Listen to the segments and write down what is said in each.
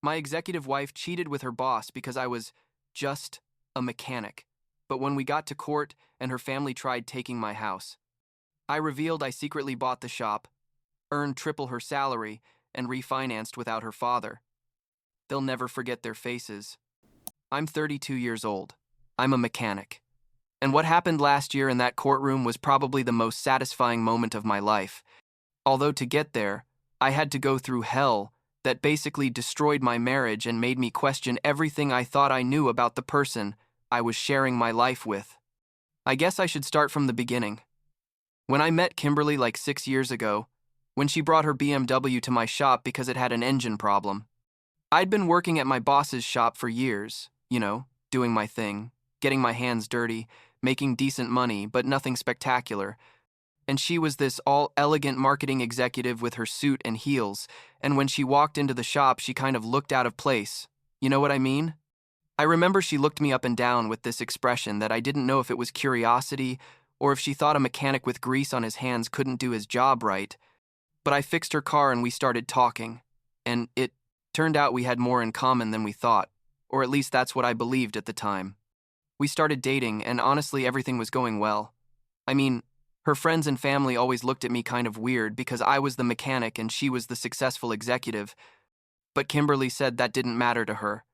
My executive wife cheated with her boss because I was just a mechanic. But when we got to court and her family tried taking my house, I revealed I secretly bought the shop, earned triple her salary, and refinanced without her father. They'll never forget their faces. I'm 32 years old. I'm a mechanic. And what happened last year in that courtroom was probably the most satisfying moment of my life. Although to get there, I had to go through hell that basically destroyed my marriage and made me question everything I thought I knew about the person I was sharing my life with. I guess I should start from the beginning. When I met Kimberly like 6 years ago, when she brought her BMW to my shop because it had an engine problem, I'd been working at my boss's shop for years, doing my thing, getting my hands dirty, making decent money, but nothing spectacular. And she was this all-elegant marketing executive with her suit and heels, and when she walked into the shop, she kind of looked out of place. You know what I mean? I remember she looked me up and down with this expression that I didn't know if it was curiosity or if she thought a mechanic with grease on his hands couldn't do his job right. But I fixed her car and we started talking, and it turned out we had more in common than we thought, or at least that's what I believed at the time. We started dating, and honestly, everything was going well. I mean, her friends and family always looked at me kind of weird because I was the mechanic and she was the successful executive, but Kimberly said that didn't matter to her,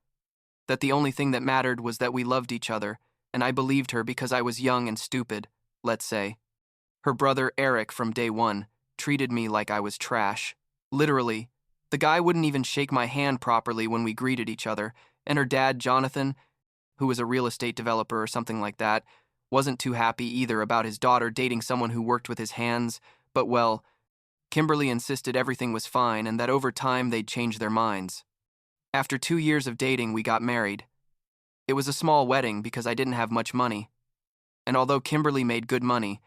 that the only thing that mattered was that we loved each other, and I believed her because I was young and stupid, let's say. Her brother, Eric, from day one, treated me like I was trash. Literally, the guy wouldn't even shake my hand properly when we greeted each other, and her dad, Jonathan, who was a real estate developer or something like that, wasn't too happy either about his daughter dating someone who worked with his hands, but well, Kimberly insisted everything was fine and that over time they'd change their minds. After 2 years of dating, we got married. It was a small wedding because I didn't have much money. And although Kimberly made good money,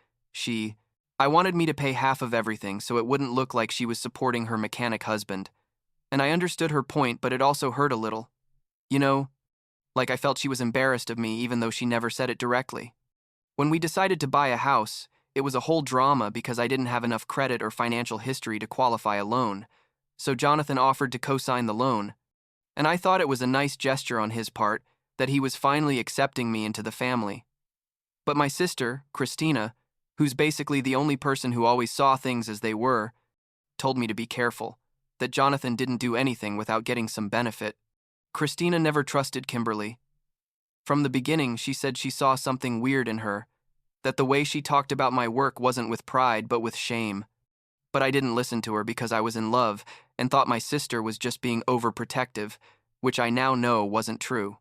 I wanted me to pay half of everything so it wouldn't look like she was supporting her mechanic husband. And I understood her point, but it also hurt a little. Like I felt she was embarrassed of me even though she never said it directly. When we decided to buy a house, it was a whole drama because I didn't have enough credit or financial history to qualify a loan. So Jonathan offered to co-sign the loan. And I thought it was a nice gesture on his part that he was finally accepting me into the family. But my sister, Christina, who's basically the only person who always saw things as they were, told me to be careful, that Jonathan didn't do anything without getting some benefit. Christina never trusted Kimberly. From the beginning, she said she saw something weird in her, that the way she talked about my work wasn't with pride but with shame. But I didn't listen to her because I was in love and thought my sister was just being overprotective, which I now know wasn't true.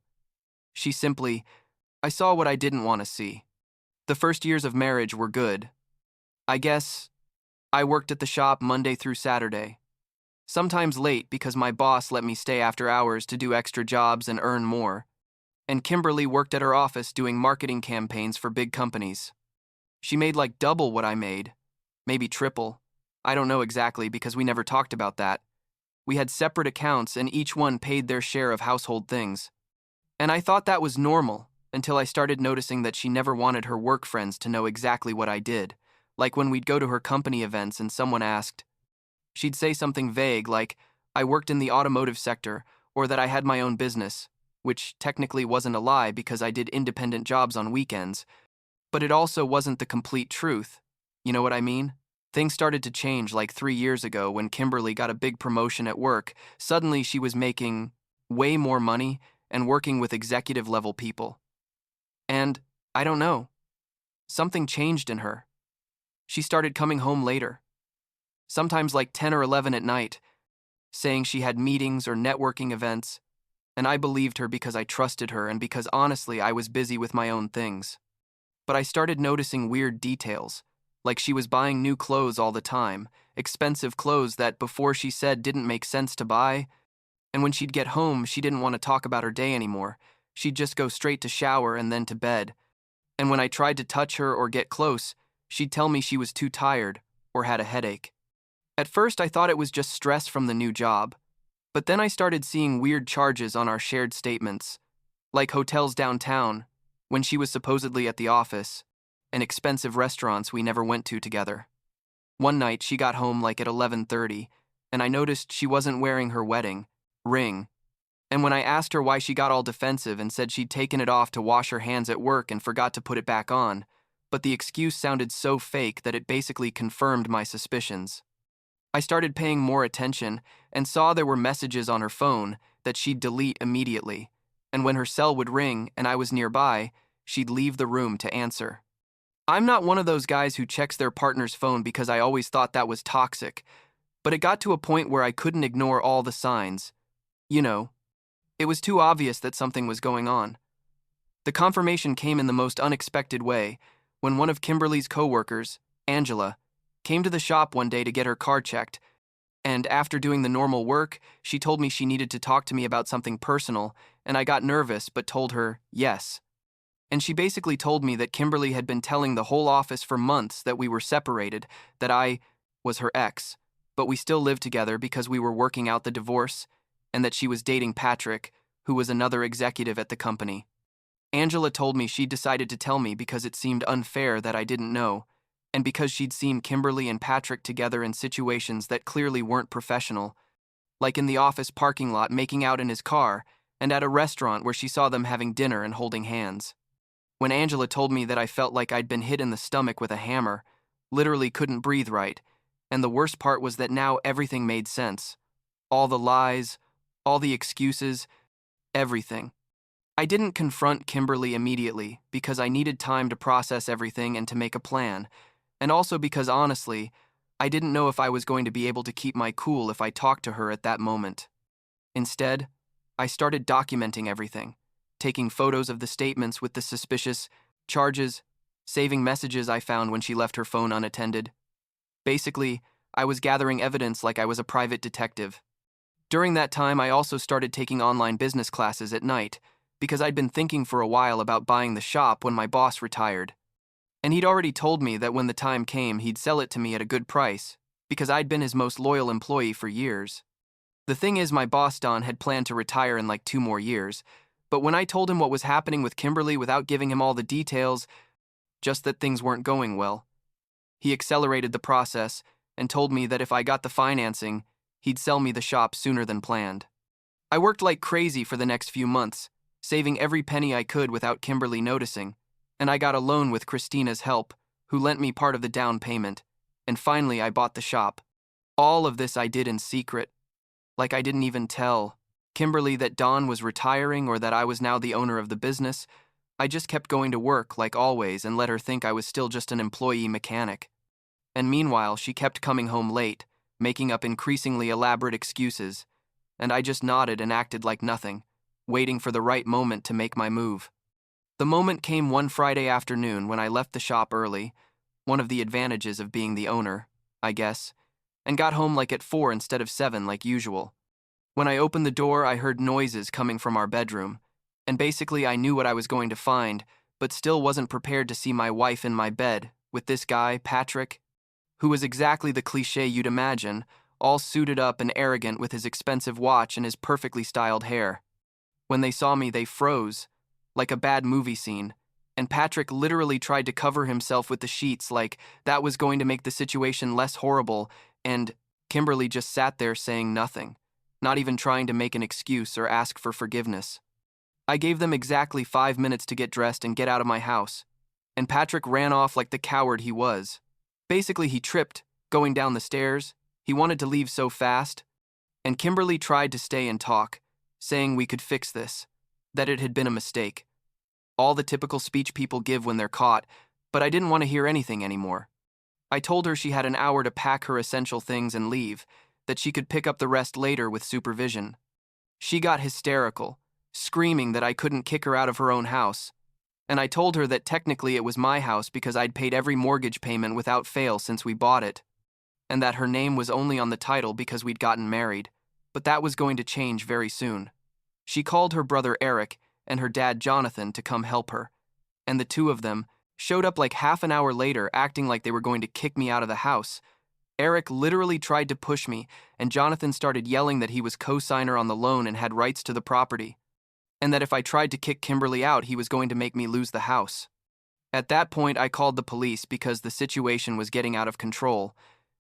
I saw what I didn't want to see. The first years of marriage were good. I guess I worked at the shop Monday through Saturday. Sometimes late because my boss let me stay after hours to do extra jobs and earn more. And Kimberly worked at her office doing marketing campaigns for big companies. She made like double what I made, maybe triple. I don't know exactly because we never talked about that. We had separate accounts and each one paid their share of household things. And I thought that was normal until I started noticing that she never wanted her work friends to know exactly what I did. Like when we'd go to her company events and someone asked, she'd say something vague like, I worked in the automotive sector or that I had my own business, which technically wasn't a lie because I did independent jobs on weekends, but it also wasn't the complete truth. You know what I mean? Things started to change like 3 years ago when Kimberly got a big promotion at work. Suddenly she was making way more money and working with executive-level people. And, I don't know, something changed in her. She started coming home later, sometimes like 10 or 11 at night, saying she had meetings or networking events, and I believed her because I trusted her and because honestly I was busy with my own things. But I started noticing weird details, like she was buying new clothes all the time, expensive clothes that before she said didn't make sense to buy, and when she'd get home she didn't want to talk about her day anymore. She'd just go straight to shower and then to bed. And when I tried to touch her or get close, she'd tell me she was too tired or had a headache. At first I thought it was just stress from the new job, but then I started seeing weird charges on our shared statements, like hotels downtown, when she was supposedly at the office, and expensive restaurants we never went to together. One night she got home like at 11:30, and I noticed she wasn't wearing her wedding ring And when I asked her why she got all defensive and said she'd taken it off to wash her hands at work and forgot to put it back on, but the excuse sounded so fake that it basically confirmed my suspicions. I started paying more attention and saw there were messages on her phone that she'd delete immediately, and when her cell would ring and I was nearby, she'd leave the room to answer. I'm not one of those guys who checks their partner's phone because I always thought that was toxic, but it got to a point where I couldn't ignore all the signs. You know, it was too obvious that something was going on. The confirmation came in the most unexpected way when one of Kimberly's coworkers, Angela, came to the shop one day to get her car checked, and after doing the normal work, she told me she needed to talk to me about something personal, and I got nervous but told her yes. And she basically told me that Kimberly had been telling the whole office for months that we were separated, that I was her ex, but we still lived together because we were working out the divorce, and that she was dating Patrick, who was another executive at the company. Angela told me she'd decided to tell me because it seemed unfair that I didn't know, and because she'd seen Kimberly and Patrick together in situations that clearly weren't professional, like in the office parking lot making out in his car, and at a restaurant where she saw them having dinner and holding hands. When Angela told me that, I felt like I'd been hit in the stomach with a hammer, literally couldn't breathe right, and the worst part was that now everything made sense. All the lies, all the excuses, everything. I didn't confront Kimberly immediately because I needed time to process everything and to make a plan, and also because honestly, I didn't know if I was going to be able to keep my cool if I talked to her at that moment. Instead, I started documenting everything, taking photos of the statements with the suspicious charges, saving messages I found when she left her phone unattended. Basically, I was gathering evidence like I was a private detective. During that time, I also started taking online business classes at night because I'd been thinking for a while about buying the shop when my boss retired. And he'd already told me that when the time came, he'd sell it to me at a good price because I'd been his most loyal employee for years. The thing is, my boss, Don, had planned to retire in like 2 more years, but when I told him what was happening with Kimberly without giving him all the details, just that things weren't going well, he accelerated the process and told me that if I got the financing, he'd sell me the shop sooner than planned. I worked like crazy for the next few months, saving every penny I could without Kimberly noticing, and I got a loan with Christina's help, who lent me part of the down payment, and finally I bought the shop. All of this I did in secret, like I didn't even tell Kimberly that Don was retiring or that I was now the owner of the business. I just kept going to work like always and let her think I was still just an employee mechanic. And meanwhile, she kept coming home late, making up increasingly elaborate excuses, and I just nodded and acted like nothing, waiting for the right moment to make my move. The moment came one Friday afternoon when I left the shop early, one of the advantages of being the owner, I guess, and got home like at 4 instead of 7 like usual. When I opened the door, I heard noises coming from our bedroom, and basically I knew what I was going to find, but still wasn't prepared to see my wife in my bed with this guy, Patrick, who was exactly the cliché you'd imagine, all suited up and arrogant with his expensive watch and his perfectly styled hair. When they saw me, they froze, like a bad movie scene, and Patrick literally tried to cover himself with the sheets like that was going to make the situation less horrible, and Kimberly just sat there saying nothing, not even trying to make an excuse or ask for forgiveness. I gave them exactly 5 minutes to get dressed and get out of my house, and Patrick ran off like the coward he was. Basically, he tripped, going down the stairs. He wanted to leave so fast, and Kimberly tried to stay and talk, saying we could fix this, that it had been a mistake. All the typical speech people give when they're caught, but I didn't want to hear anything anymore. I told her she had an hour to pack her essential things and leave, that she could pick up the rest later with supervision. She got hysterical, screaming that I couldn't kick her out of her own house, and I told her that technically it was my house because I'd paid every mortgage payment without fail since we bought it, and that her name was only on the title because we'd gotten married, but that was going to change very soon. She called her brother Eric and her dad Jonathan to come help her, and the two of them showed up like half an hour later acting like they were going to kick me out of the house. Eric literally tried to push me, and Jonathan started yelling that he was co-signer on the loan and had rights to the property, and that if I tried to kick Kimberly out, he was going to make me lose the house. At that point, I called the police because the situation was getting out of control,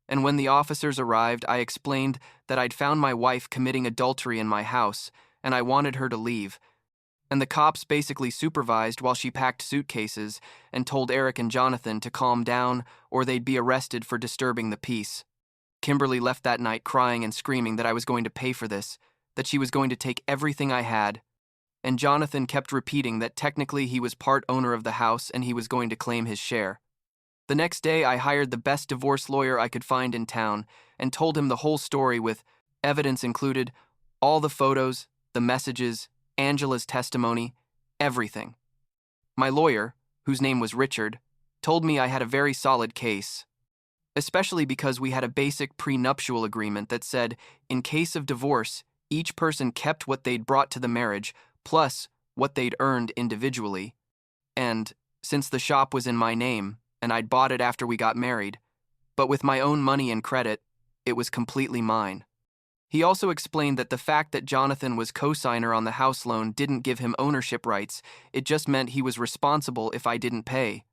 and when the officers arrived, I explained that I'd found my wife committing adultery in my house and I wanted her to leave. And the cops basically supervised while she packed suitcases and told Eric and Jonathan to calm down or they'd be arrested for disturbing the peace. Kimberly left that night crying and screaming that I was going to pay for this, that she was going to take everything I had. And Jonathan kept repeating that technically he was part owner of the house and he was going to claim his share. The next day, I hired the best divorce lawyer I could find in town and told him the whole story with evidence included, all the photos, the messages, Angela's testimony, everything. My lawyer, whose name was Richard, told me I had a very solid case, especially because we had a basic prenuptial agreement that said, in case of divorce, each person kept what they'd brought to the marriage, plus what they'd earned individually. And, since the shop was in my name, and I'd bought it after we got married, but with my own money and credit, it was completely mine. He also explained that the fact that Jonathan was co-signer on the house loan didn't give him ownership rights, it just meant he was responsible if I didn't pay.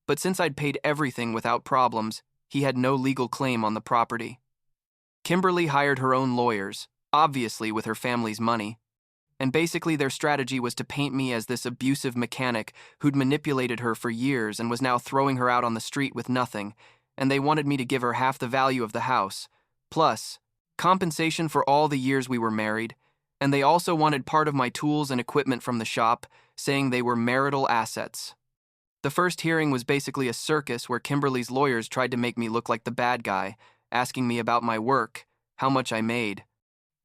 But since I'd paid everything without problems, he had no legal claim on the property. Kimberly hired her own lawyers, obviously with her family's money, and basically their strategy was to paint me as this abusive mechanic who'd manipulated her for years and was now throwing her out on the street with nothing, and they wanted me to give her half the value of the house, plus compensation for all the years we were married, and they also wanted part of my tools and equipment from the shop, saying they were marital assets. The first hearing was basically a circus where Kimberly's lawyers tried to make me look like the bad guy, asking me about my work, how much I made,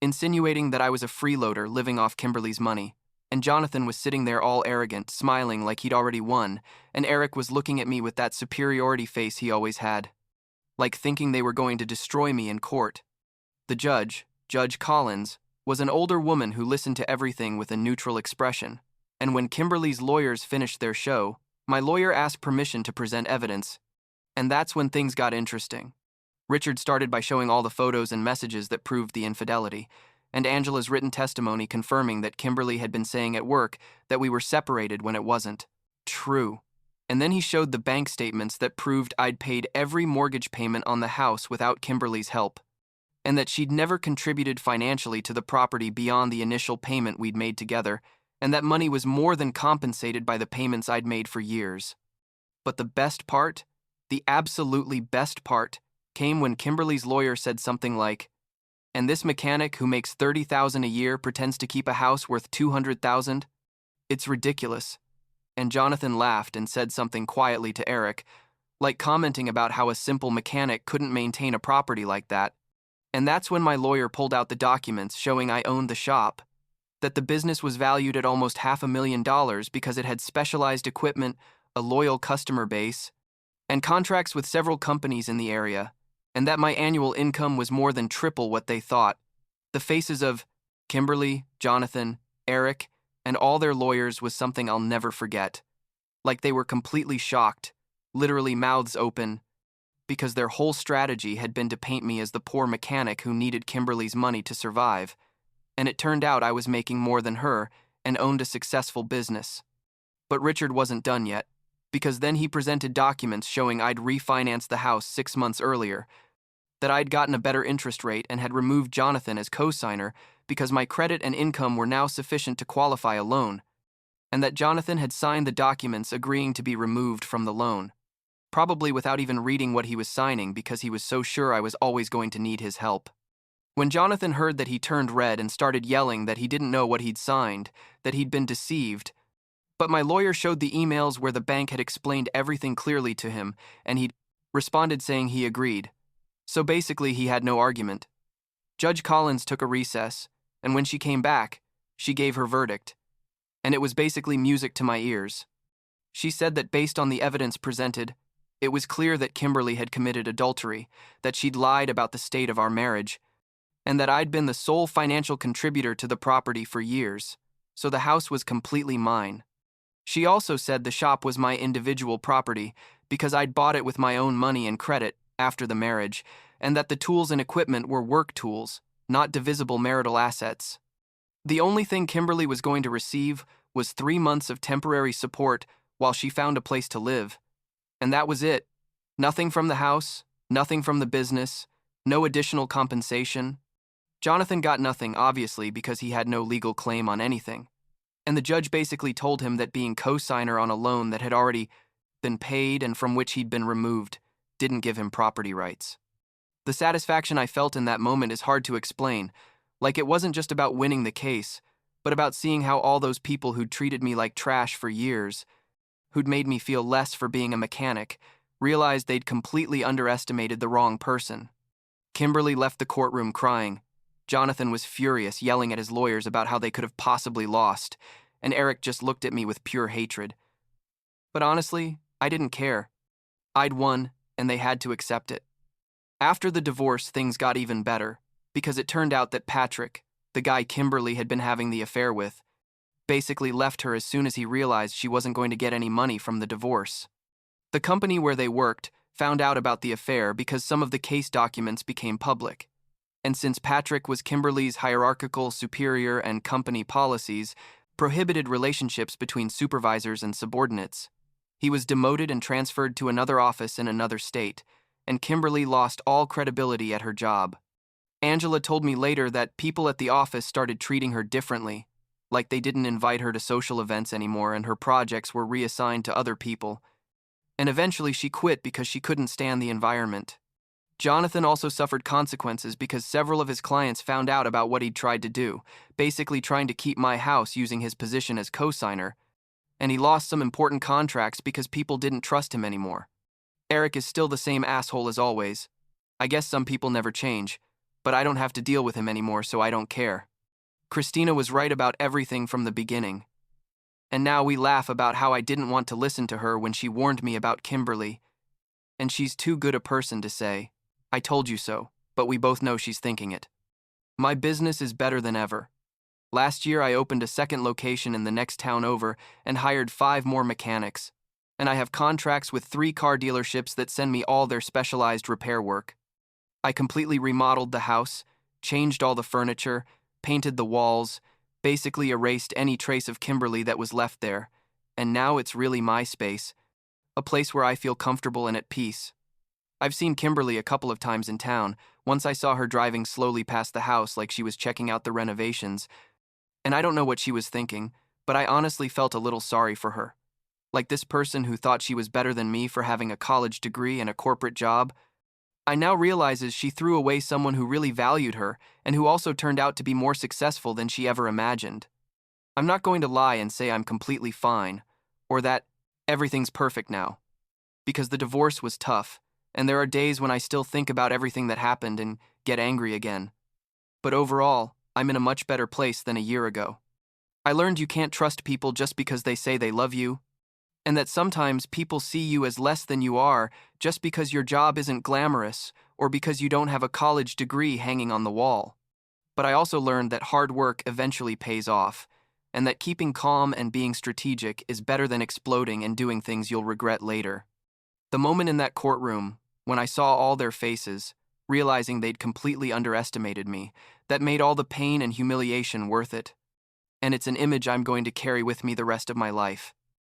insinuating that I was a freeloader living off Kimberly's money, and Jonathan was sitting there all arrogant, smiling like he'd already won, and Eric was looking at me with that superiority face he always had, like thinking they were going to destroy me in court. The judge, Judge Collins, was an older woman who listened to everything with a neutral expression, and when Kimberly's lawyers finished their show, my lawyer asked permission to present evidence, and that's when things got interesting. Richard started by showing all the photos and messages that proved the infidelity, and Angela's written testimony confirming that Kimberly had been saying at work that we were separated when it wasn't true. And then he showed the bank statements that proved I'd paid every mortgage payment on the house without Kimberly's help, and that she'd never contributed financially to the property beyond the initial payment we'd made together, and that money was more than compensated by the payments I'd made for years. But the best part, the absolutely best part, came when Kimberly's lawyer said something like, and this mechanic who makes $30,000 a year pretends to keep a house worth $200,000? It's ridiculous. And Jonathan laughed and said something quietly to Eric, like commenting about how a simple mechanic couldn't maintain a property like that. And that's when my lawyer pulled out the documents showing I owned the shop, that the business was valued at almost $500,000 because it had specialized equipment, a loyal customer base, and contracts with several companies in the area, and that my annual income was more than triple what they thought. The faces of Kimberly, Jonathan, Eric, and all their lawyers was something I'll never forget. Like they were completely shocked, literally mouths open, because their whole strategy had been to paint me as the poor mechanic who needed Kimberly's money to survive, and it turned out I was making more than her and owned a successful business. But Richard wasn't done yet, because then he presented documents showing I'd refinanced the house 6 months earlier, that I'd gotten a better interest rate and had removed Jonathan as co-signer because my credit and income were now sufficient to qualify a loan, and that Jonathan had signed the documents agreeing to be removed from the loan, probably without even reading what he was signing because he was so sure I was always going to need his help. When Jonathan heard that, he turned red and started yelling that he didn't know what he'd signed, that he'd been deceived. But my lawyer showed the emails where the bank had explained everything clearly to him, and he'd responded saying he agreed. So basically, he had no argument. Judge Collins took a recess, and when she came back, she gave her verdict. And it was basically music to my ears. She said that based on the evidence presented, it was clear that Kimberly had committed adultery, that she'd lied about the state of our marriage, and that I'd been the sole financial contributor to the property for years, so the house was completely mine. She also said the shop was my individual property because I'd bought it with my own money and credit after the marriage, and that the tools and equipment were work tools, not divisible marital assets. The only thing Kimberly was going to receive was 3 months of temporary support while she found a place to live. And that was it. Nothing from the house, nothing from the business, no additional compensation. Jonathan got nothing, obviously, because he had no legal claim on anything. And the judge basically told him that being co-signer on a loan that had already been paid and from which he'd been removed didn't give him property rights. The satisfaction I felt in that moment is hard to explain, like it wasn't just about winning the case, but about seeing how all those people who'd treated me like trash for years, who'd made me feel less for being a mechanic, realized they'd completely underestimated the wrong person. Kimberly left the courtroom crying. Jonathan was furious, yelling at his lawyers about how they could have possibly lost, and Eric just looked at me with pure hatred. But honestly, I didn't care. I'd won, and they had to accept it. After the divorce, things got even better, because it turned out that Patrick, the guy Kimberly had been having the affair with, basically left her as soon as he realized she wasn't going to get any money from the divorce. The company where they worked found out about the affair because some of the case documents became public. And since Patrick was Kimberly's hierarchical superior and company policies prohibited relationships between supervisors and subordinates, he was demoted and transferred to another office in another state, and Kimberly lost all credibility at her job. Angela told me later that people at the office started treating her differently, like they didn't invite her to social events anymore and her projects were reassigned to other people. And eventually she quit because she couldn't stand the environment. Jonathan also suffered consequences because several of his clients found out about what he'd tried to do, basically trying to keep my house using his position as co-signer, and he lost some important contracts because people didn't trust him anymore. Eric is still the same asshole as always. I guess some people never change, but I don't have to deal with him anymore, so I don't care. Christina was right about everything from the beginning. And now we laugh about how I didn't want to listen to her when she warned me about Kimberly. And she's too good a person to say, "I told you so," but we both know she's thinking it. My business is better than ever. Last year I opened a second location in the next town over and hired 5 more mechanics. And I have contracts with 3 car dealerships that send me all their specialized repair work. I completely remodeled the house, changed all the furniture, painted the walls, basically erased any trace of Kimberly that was left there, and now it's really my space, a place where I feel comfortable and at peace. I've seen Kimberly a couple of times in town. Once I saw her driving slowly past the house like she was checking out the renovations, and I don't know what she was thinking, but I honestly felt a little sorry for her. Like this person who thought she was better than me for having a college degree and a corporate job. I now realizes she threw away someone who really valued her and who also turned out to be more successful than she ever imagined. I'm not going to lie and say I'm completely fine, or that everything's perfect now, because the divorce was tough, and there are days when I still think about everything that happened and get angry again. But overall, I'm in a much better place than a year ago. I learned you can't trust people just because they say they love you, and that sometimes people see you as less than you are just because your job isn't glamorous or because you don't have a college degree hanging on the wall. But I also learned that hard work eventually pays off, and that keeping calm and being strategic is better than exploding and doing things you'll regret later. The moment in that courtroom, when I saw all their faces, realizing they'd completely underestimated me, that made all the pain and humiliation worth it. And it's an image I'm going to carry with me the rest of my life.